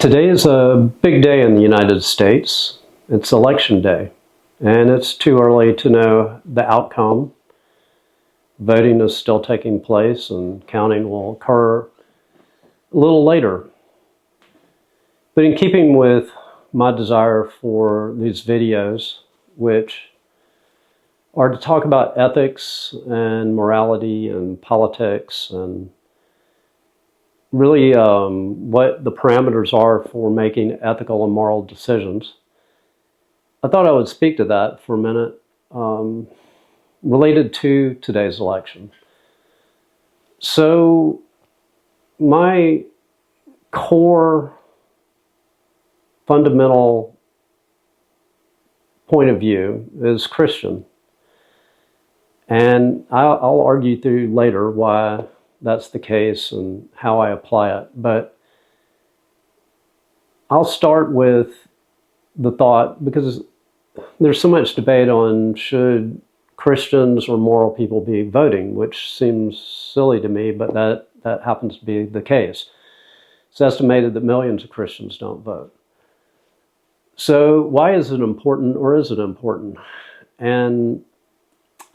Today is a big day in the United States. It's election day, and it's too early to know the outcome. Voting is still taking place, and counting will occur a little later. But in keeping with my desire for these videos, which are to talk about ethics and morality and politics and really what the parameters are for making ethical and moral decisions, I thought I would speak to that for a minute related to today's election. So my core fundamental point of view is Christian. And I'll argue through later why that's the case and how I apply it. But I'll start with the thought, because there's so much debate on should Christians or moral people be voting, which seems silly to me, but that happens to be the case. It's estimated that millions of Christians don't vote. So why is it important, or is it important? And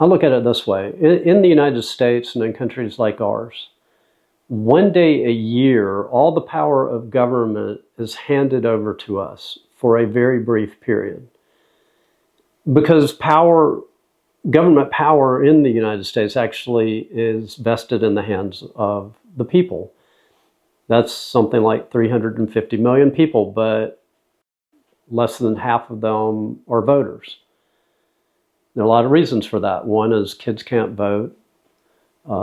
I look at it this way. In the United States and in countries like ours, one day a year, all the power of government is handed over to us for a very brief period. Because government power in the United States actually is vested in the hands of the people. That's something like 350 million people, but less than half of them are voters. There are a lot of reasons for that. One is kids can't vote.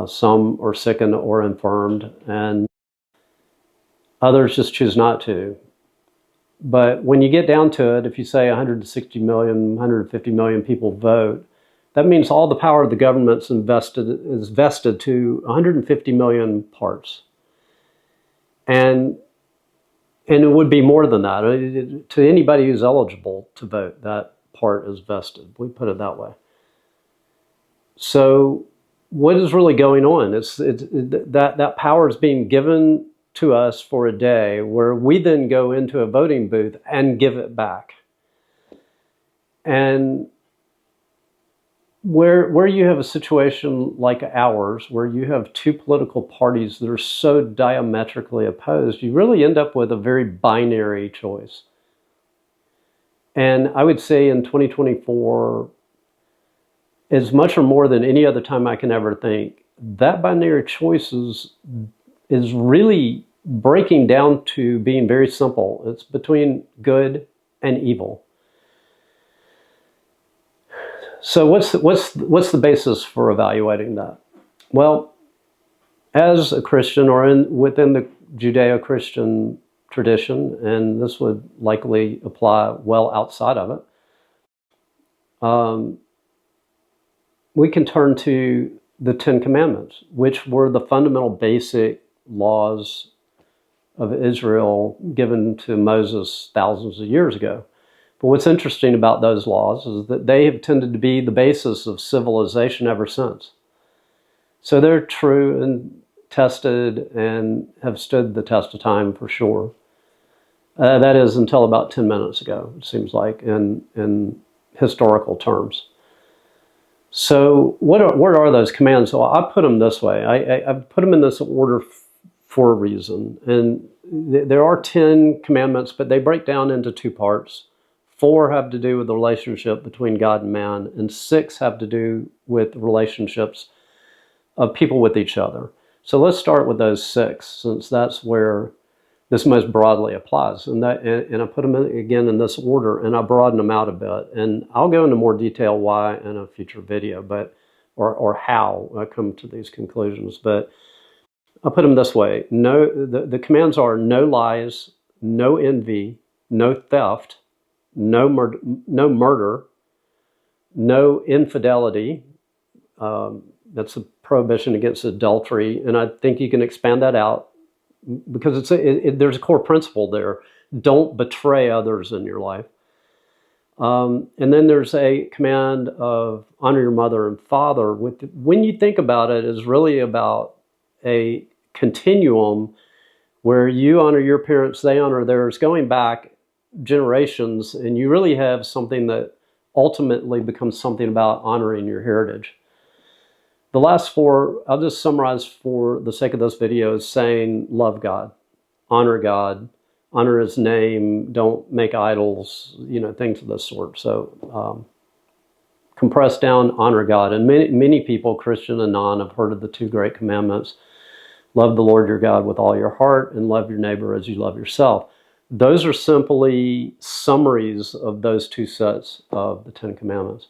Some are sickened or infirmed, and others just choose not to. But when you get down to it, if you say 160 million, 150 million people vote, that means all the power of the government's is vested to 150 million parts. And it would be more than that. To anybody who's eligible to vote, that part is vested. We put it that way. So what is really going on? That power is being given to us for a day, where we then go into a voting booth and give it back. And where you have a situation like ours, where you have two political parties that are so diametrically opposed, you really end up with a very binary choice. And I would say in 2024, as much or more than any other time I can ever think, that binary choice is really breaking down to being very simple. It's between good and evil. So what's the basis for evaluating that? Well, as a Christian, or within the Judeo-Christian tradition, and this would likely apply well outside of it, we can turn to the Ten Commandments, which were the fundamental basic laws of Israel given to Moses thousands of years ago. But what's interesting about those laws is that they have tended to be the basis of civilization ever since. So they're true and tested and have stood the test of time for sure. That is until about 10 minutes ago, it seems like, in historical terms. So what are those commands? So I put them this way. I put them in this order for a reason. And there are 10 commandments, but they break down into two parts. 4 have to do with the relationship between God and man, and 6 have to do with relationships of people with each other. So let's start with those 6, since that's where this most broadly applies. And I put them in, again, in this order, and I broaden them out a bit. And I'll go into more detail why in a future video, or how I come to these conclusions. But I'll put them this way. The commands are no lies, no envy, no theft, no murder, no infidelity. That's a prohibition against adultery. And I think you can expand that out, because there's a core principle there. Don't betray others in your life. And then there's a command of honor your mother and father. When you think about it, is really about a continuum where you honor your parents, they honor theirs, going back generations, and you really have something that ultimately becomes something about honoring your heritage. The last four, I'll just summarize for the sake of this video, is saying love God, honor his name, don't make idols, things of this sort. So compressed down, honor God. And many people, Christian and non, have heard of the two great commandments. Love the Lord your God with all your heart and love your neighbor as you love yourself. Those are simply summaries of those two sets of the Ten Commandments.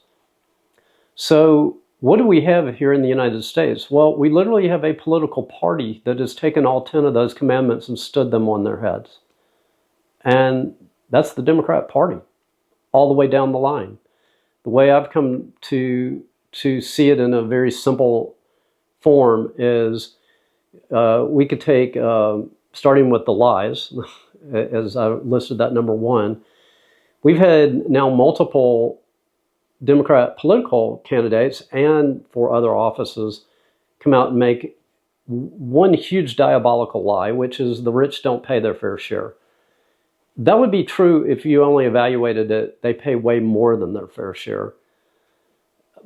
So what do we have here in the United States? Well, we literally have a political party that has taken all 10 of those commandments and stood them on their heads. And that's the Democrat Party, all the way down the line. The way I've come to see it in a very simple form is we could take, starting with the lies, as I listed that number one, we've had now multiple Democrat political candidates and for other offices come out and make one huge diabolical lie, which is the rich don't pay their fair share. That would be true if you only evaluated it, they pay way more than their fair share.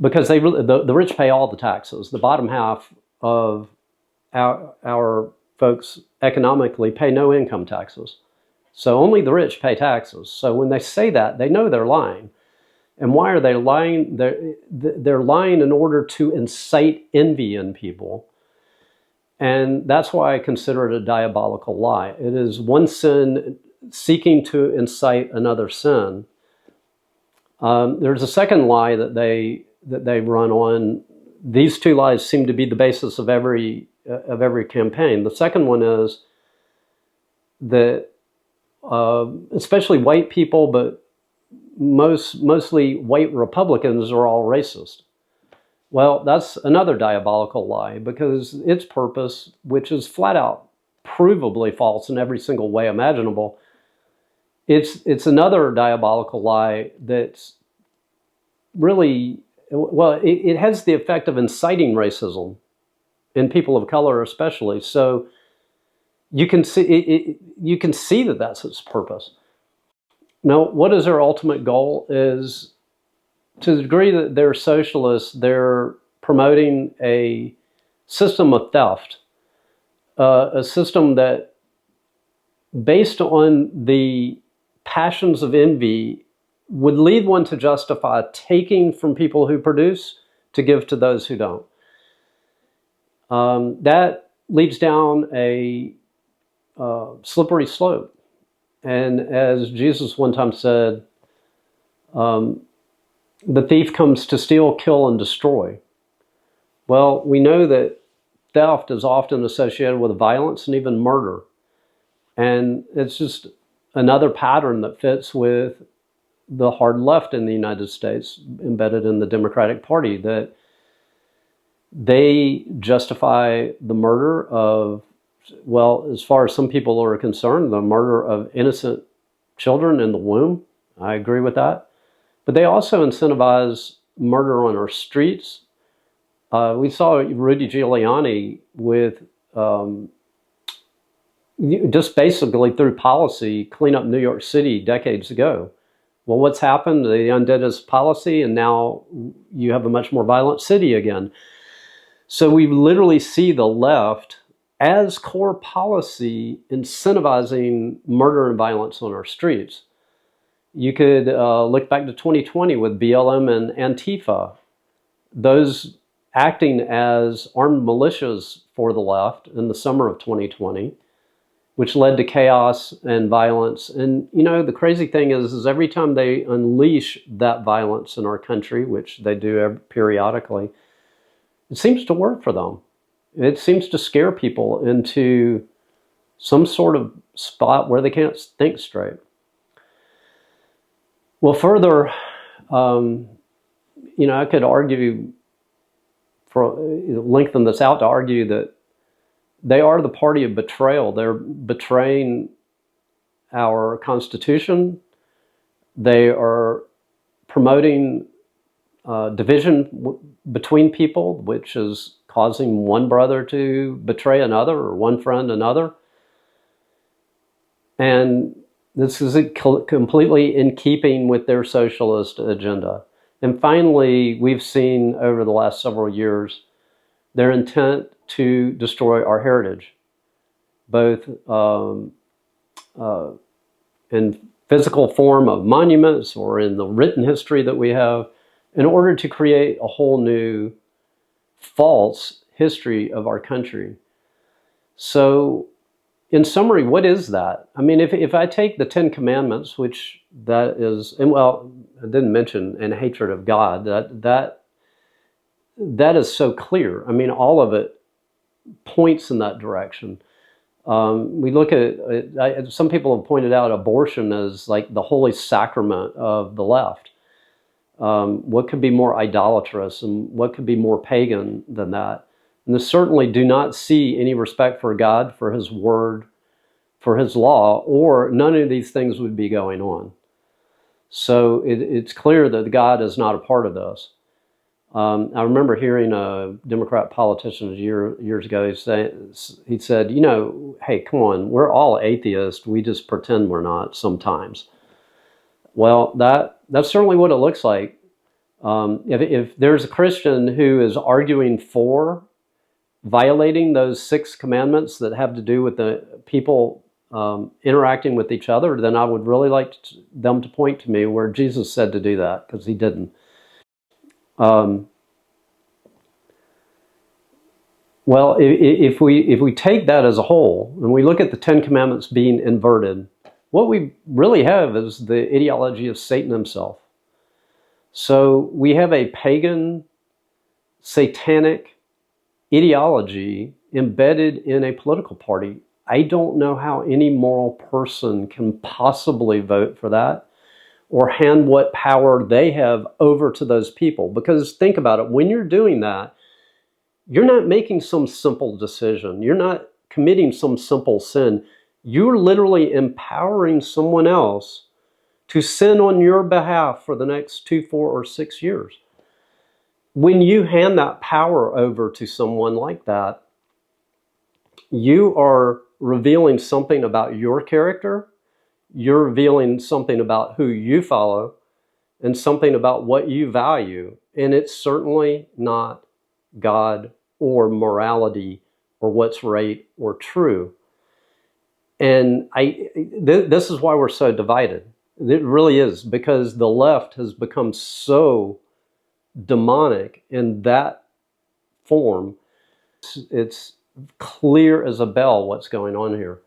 Because the rich pay all the taxes. The bottom half of our folks economically pay no income taxes. So only the rich pay taxes. So when they say that, they know they're lying. And why are they lying? They're lying in order to incite envy in people. And that's why I consider it a diabolical lie. It is one sin seeking to incite another sin. There's a second lie that they run on. These two lies seem to be the basis of every campaign. The second one is that especially white people, but mostly white Republicans are all racist. Well, that's another diabolical lie because its purpose, which is flat out provably false in every single way imaginable, it's another diabolical lie that's really, well, it has the effect of inciting racism in people of color especially. So you can see that that's its purpose. Now, what is their ultimate goal is, to the degree that they're socialists, they're promoting a system of theft, a system that, based on the passions of envy, would lead one to justify taking from people who produce to give to those who don't. That leads down a slippery slope. And as Jesus one time said, the thief comes to steal, kill, and destroy. Well, we know that theft is often associated with violence and even murder. And it's just another pattern that fits with the hard left in the United States, embedded in the Democratic Party, that they justify the murder of, well, as far as some people are concerned, the murder of innocent children in the womb. I agree with that. But they also incentivize murder on our streets. We saw Rudy Giuliani with just basically through policy clean up New York City decades ago. Well, what's happened? They undid his policy, and now you have a much more violent city again. So we literally see the left as core policy incentivizing murder and violence on our streets. You could look back to 2020 with BLM and Antifa, those acting as armed militias for the left in the summer of 2020, which led to chaos and violence. And, the crazy thing is every time they unleash that violence in our country, which they do periodically, it seems to work for them. It seems to scare people into some sort of spot where they can't think straight. Well, further, I could argue, lengthen this out to argue that they are the party of betrayal. They're betraying our Constitution. They are promoting division between people, which is causing one brother to betray another or one friend another. And this is completely in keeping with their socialist agenda. And finally, we've seen over the last several years their intent to destroy our heritage, both in physical form of monuments or in the written history that we have, in order to create a whole new false history of our country. So, in summary, what is that? I mean, if I take the Ten Commandments, which that is, and well, I didn't mention, and hatred of God, that is so clear. I mean, all of it points in that direction. We look at, some people have pointed out abortion as like the holy sacrament of the left. What could be more idolatrous and what could be more pagan than that? And they certainly do not see any respect for God, for his word, for his law, or none of these things would be going on. So it's clear that God is not a part of this. I remember hearing a Democrat politician years ago, he said, you know, hey, come on, we're all atheists. We just pretend we're not sometimes. Well, that's certainly what it looks like. If there's a Christian who is arguing for violating those 6 commandments that have to do with the people interacting with each other, then I would really like them to point to me where Jesus said to do that, because he didn't. Well, if we take that as a whole, and we look at the Ten Commandments being inverted, what we really have is the ideology of Satan himself. So we have a pagan, satanic ideology embedded in a political party. I don't know how any moral person can possibly vote for that or hand what power they have over to those people. Because think about it, when you're doing that, you're not making some simple decision. You're not committing some simple sin. You're literally empowering someone else to sin on your behalf for the next 2, 4, or 6 years. When you hand that power over to someone like that, you are revealing something about your character, you're revealing something about who you follow, and something about what you value. And it's certainly not God or morality or what's right or true. And this is why we're so divided. It really is, because the left has become so demonic in that form. It's clear as a bell what's going on here.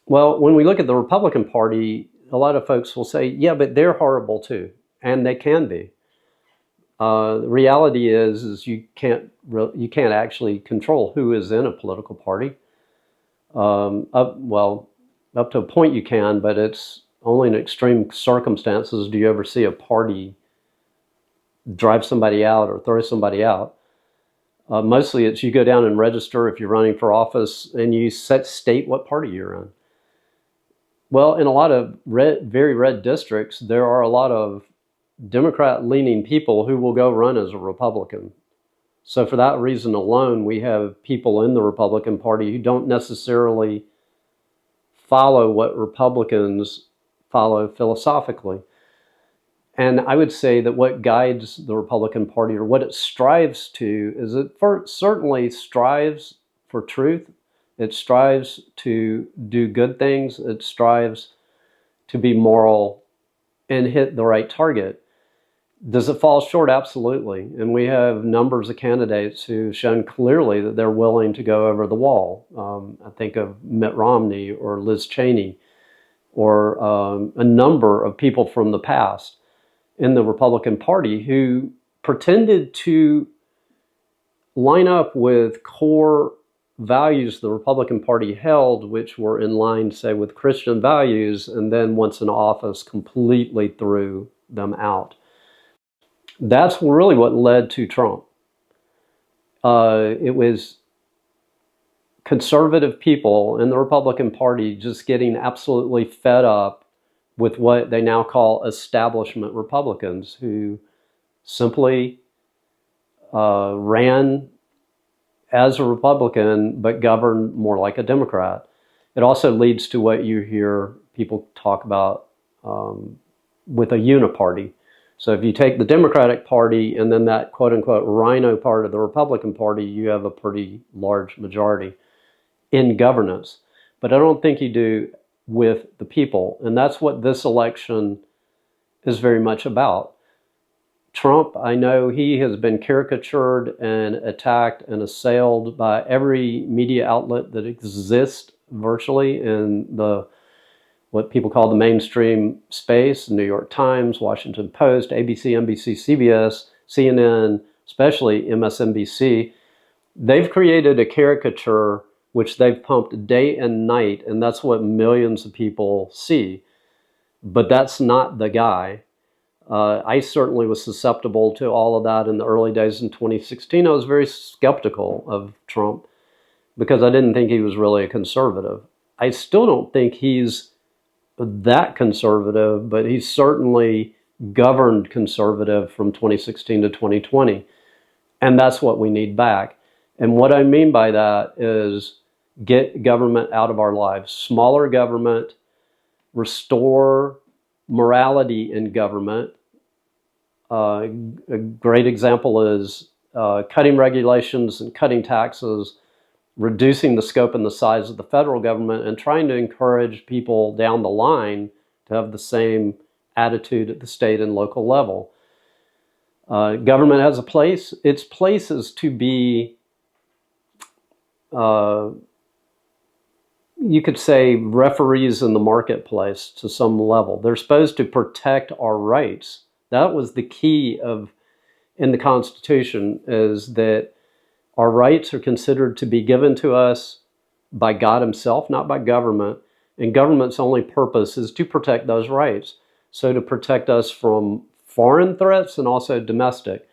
Well, when we look at the Republican Party, a lot of folks will say, yeah, but they're horrible too. And they can be. The reality is you can't actually control who is in a political party. Up to a point you can, but it's only in extreme circumstances do you ever see a party drive somebody out or throw somebody out. Mostly it's you go down and register if you're running for office and you state what party you're in. Well, in a lot of very red districts, there are a lot of Democrat-leaning people who will go run as a Republican. So for that reason alone, we have people in the Republican Party who don't necessarily follow what Republicans follow philosophically. And I would say that what guides the Republican Party, or what it strives to, is it certainly strives for truth. It strives to do good things. It strives to be moral and hit the right target. Does it fall short? Absolutely. And we have numbers of candidates who've shown clearly that they're willing to go over the wall. I think of Mitt Romney or Liz Cheney or a number of people from the past in the Republican Party who pretended to line up with core values the Republican Party held, which were in line, say, with Christian values, and then once in office completely threw them out. That's really what led to Trump. It was conservative people in the Republican Party just getting absolutely fed up with what they now call establishment Republicans, who simply ran as a Republican but governed more like a Democrat. It also leads to what you hear people talk about with a UniParty. So if you take the Democratic Party and then that quote-unquote rhino part of the Republican Party, you have a pretty large majority in governance. But I don't think you do with the people. And that's what this election is very much about. Trump, I know he has been caricatured and attacked and assailed by every media outlet that exists virtually in the what people call the mainstream space: New York Times, Washington Post, ABC, NBC, CBS, CNN, especially MSNBC. They've created a caricature which they've pumped day and night, and that's what millions of people see. But that's not the guy. I certainly was susceptible to all of that in the early days in 2016. I was very skeptical of Trump because I didn't think he was really a conservative. I still don't think he's that conservative, but he's certainly governed conservative from 2016 to 2020. And that's what we need back. And what I mean by that is get government out of our lives. Smaller government, restore morality in government. A great example is cutting regulations and cutting taxes, reducing the scope and the size of the federal government, and trying to encourage people down the line to have the same attitude at the state and local level. Government has a place. Its place is to be, you could say, referees in the marketplace to some level. They're supposed to protect our rights. That was the key in the Constitution, is that our rights are considered to be given to us by God himself, not by government. And government's only purpose is to protect those rights. So to protect us from foreign threats and also domestic.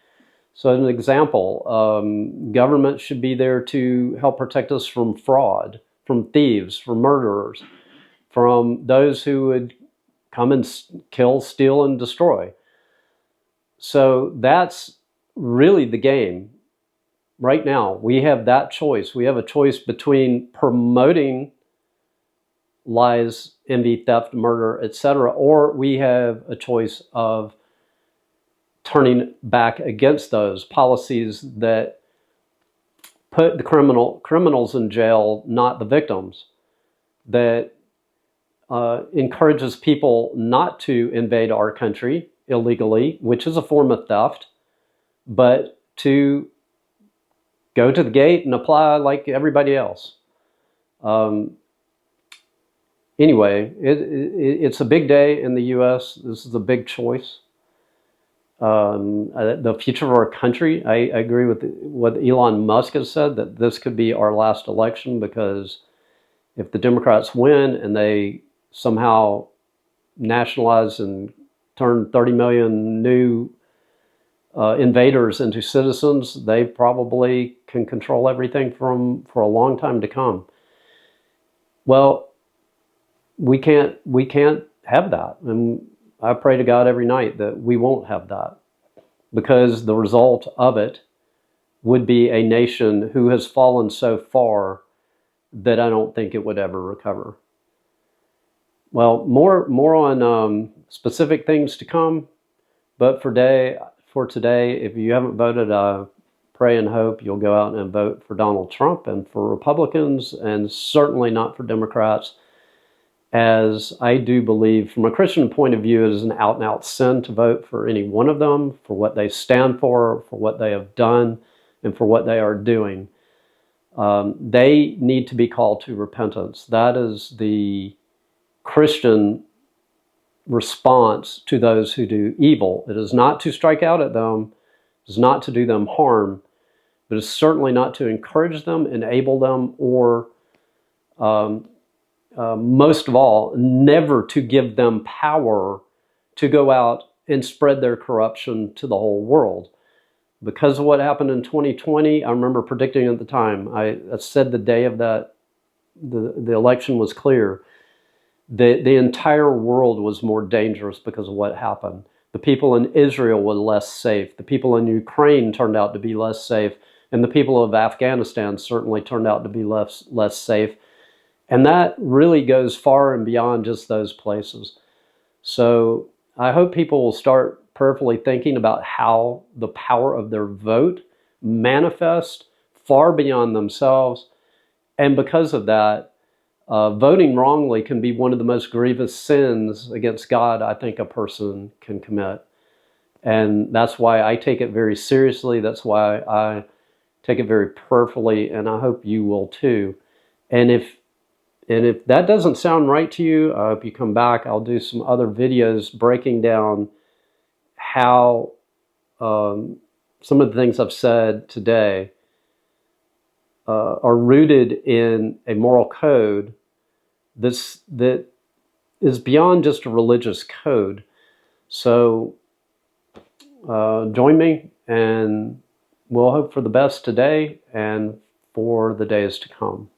So as an example, government should be there to help protect us from fraud, from thieves, from murderers, from those who would come and kill, steal, and destroy. So that's really the game. Right now, we have that choice. We have a choice between promoting lies, envy, theft, murder, etc., or we have a choice of turning back against those policies that put the criminals in jail, not the victims, that encourages people not to invade our country illegally, which is a form of theft, but to go to the gate and apply like everybody else. Anyway, it's a big day in the U.S. This is a big choice. The future of our country, I agree with what Elon Musk has said, that this could be our last election, because if the Democrats win and they somehow nationalize and turn 30 million new invaders into citizens, they probably can control everything for a long time to come. Well, we can't have that. And I pray to God every night that we won't have that, because the result of it would be a nation who has fallen so far that I don't think it would ever recover. Well, more on specific things to come, but for today, if you haven't voted, I pray and hope you'll go out and vote for Donald Trump and for Republicans, and certainly not for Democrats, as I do believe, from a Christian point of view, it is an out-and-out sin to vote for any one of them, for what they stand for what they have done, and for what they are doing. They need to be called to repentance. That is the Christian response to those who do evil. It is not to strike out at them, it is not to do them harm, but it's certainly not to encourage them, enable them, or most of all, never to give them power to go out and spread their corruption to the whole world. Because of what happened in 2020, I remember predicting at the time, I said the day of that, the election was clear, the entire world was more dangerous because of what happened. The people in Israel were less safe. The people in Ukraine turned out to be less safe. And the people of Afghanistan certainly turned out to be less safe. And that really goes far and beyond just those places. So I hope people will start prayerfully thinking about how the power of their vote manifests far beyond themselves. And because of that, voting wrongly can be one of the most grievous sins against God I think a person can commit. And that's why I take it very seriously. That's why I take it very prayerfully, and I hope you will too. And if that doesn't sound right to you, I hope you come back. I'll do some other videos breaking down how some of the things I've said today are rooted in a moral code that is beyond just a religious code. So join me, and we'll hope for the best today and for the days to come.